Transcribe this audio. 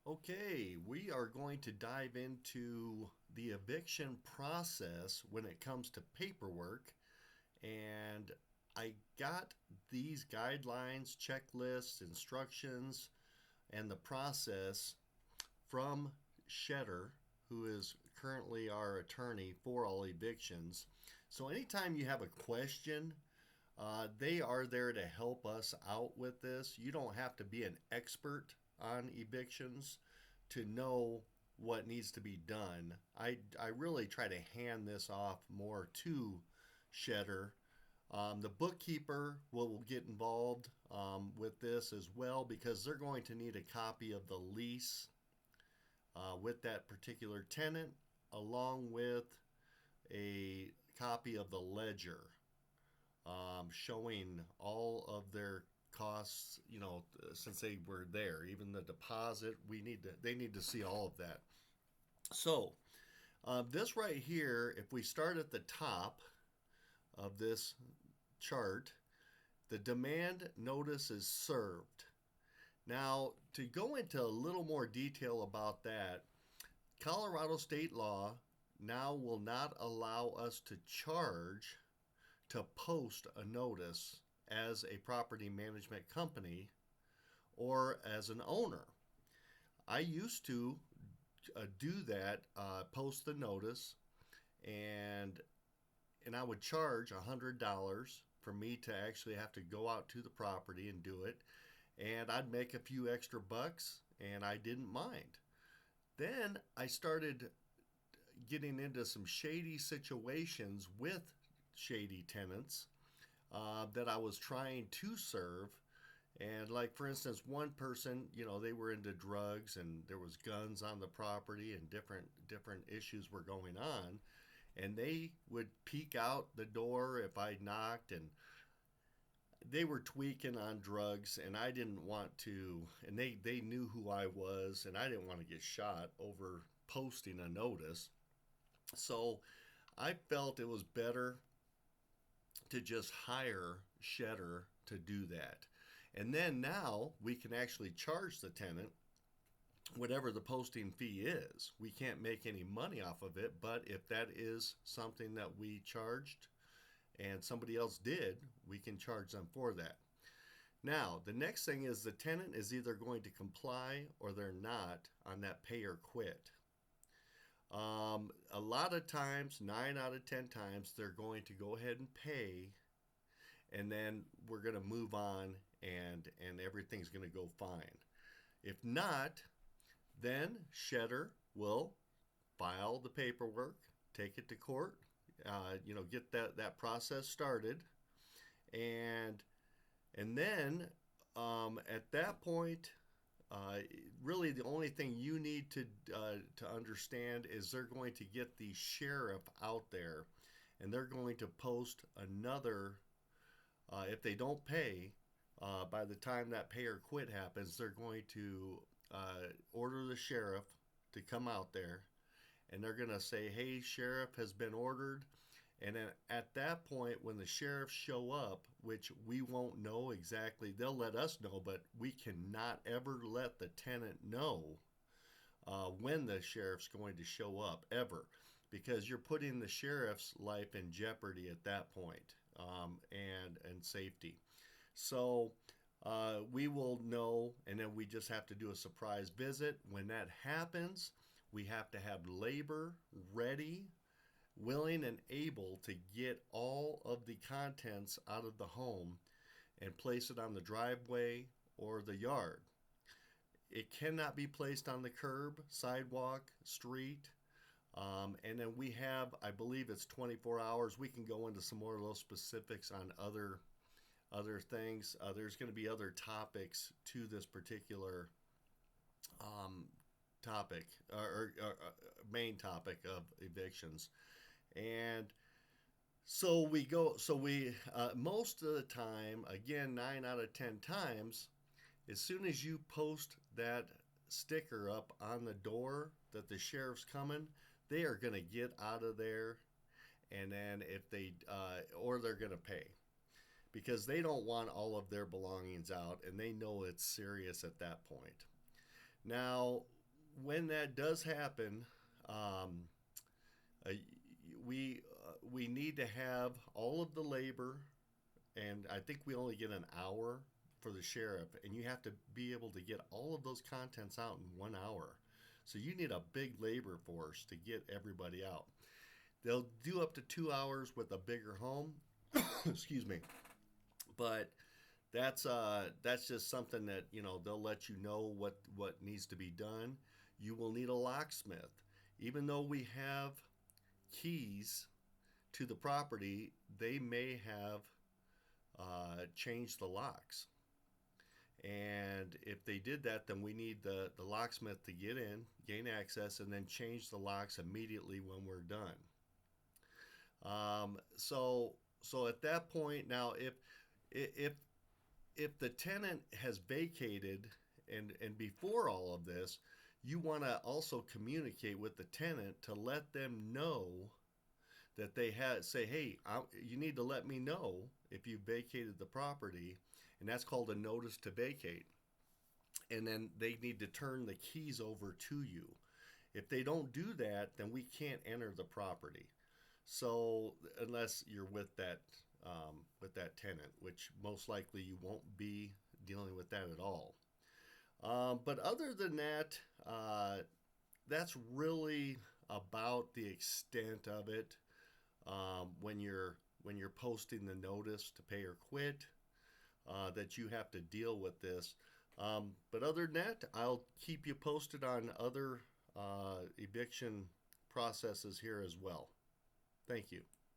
Okay, we are going to dive into the eviction process when it comes to paperwork. And I got these guidelines, checklists, instructions, and the process from Shedder, who is currently our attorney for all evictions. So anytime you have a question, they are there to help us out with this. You don't have to be an expert on evictions to know what needs to be done. I really try to hand this off more to Shedder. The bookkeeper will get involved with this as well because they're going to need a copy of the lease with that particular tenant, along with a copy of the ledger showing all of their costs, since they were there, even the deposit. They need to see all of that. So this right here, if we start at the top of this chart, the demand notice is served. Now, to go into a little more detail about that, Colorado state law now will not allow us to charge to post a notice as a property management company or as an owner. I used to do that, post the notice, and I would charge $100 for me to actually have to go out to the property and do it, and I'd make a few extra bucks, and I didn't mind. Then I started getting into some shady situations with shady tenants that I was trying to serve. And like for instance, one person, they were into drugs and there was guns on the property and different issues were going on. And they would peek out the door if I knocked, and they were tweaking on drugs, and I didn't want to, and they knew who I was, and I didn't want to get shot over posting a notice. So I felt it was better to just hire Shedder to do that. And then now we can actually charge the tenant whatever the posting fee is. We can't make any money off of it, but if that is something that we charged and somebody else did, we can charge them for that. Now, the next thing is the tenant is either going to comply or they're not on that pay or quit. A lot of times, 9 out of 10 times, they're going to go ahead and pay, and then we're going to move on, and everything's going to go fine. If not, then Shedder will file the paperwork, take it to court, get that process started, and then at that point, really the only thing you need to understand is they're going to get the sheriff out there, and they're going to post another. If they don't pay, by the time that pay or quit happens, they're going to order the sheriff to come out there, and they're going to say, "Hey, sheriff has been ordered." And then at that point, when the sheriffs show up, which we won't know exactly, they'll let us know, but we cannot ever let the tenant know when the sheriff's going to show up, ever, because you're putting the sheriff's life in jeopardy at that point, and safety. So we will know, and then we just have to do a surprise visit. When that happens, we have to have labor ready, willing and able to get all of the contents out of the home and place it on the driveway or the yard. It cannot be placed on the curb, sidewalk, street. And then we have, I believe it's 24 hours. We can go into some more of those specifics on other things. There's going to be other topics to this particular topic, or main topic of evictions. And so we most of the time, again, 9 out of 10 times, as soon as you post that sticker up on the door that the sheriff's coming, they are going to get out of there, and then if they or they're going to pay, because they don't want all of their belongings out, and they know it's serious at that point. Now, when that does happen, um, uh, we need to have all of the labor, and I think we only get an hour for the sheriff, and you have to be able to get all of those contents out in 1 hour. So you need a big labor force to get everybody out. They'll do up to 2 hours with a bigger home. Excuse me, but that's just something that they'll let you know what needs to be done. You will need a locksmith, even though we have keys to the property. They may have changed the locks, and if they did that, then we need the locksmith to get in, gain access, and then change the locks immediately when we're done. So at that point, now if if the tenant has vacated, and before all of this, you want to also communicate with the tenant to let them know that they had say, hey, you need to let me know if you vacated the property, and that's called a notice to vacate. And then they need to turn the keys over to you. If they don't do that, then we can't enter the property. So unless you're with that tenant, which most likely you won't be dealing with that at all. But other than that, that's really about the extent of it. When you're posting the notice to pay or quit, that you have to deal with this. But other than that, I'll keep you posted on other eviction processes here as well. Thank you.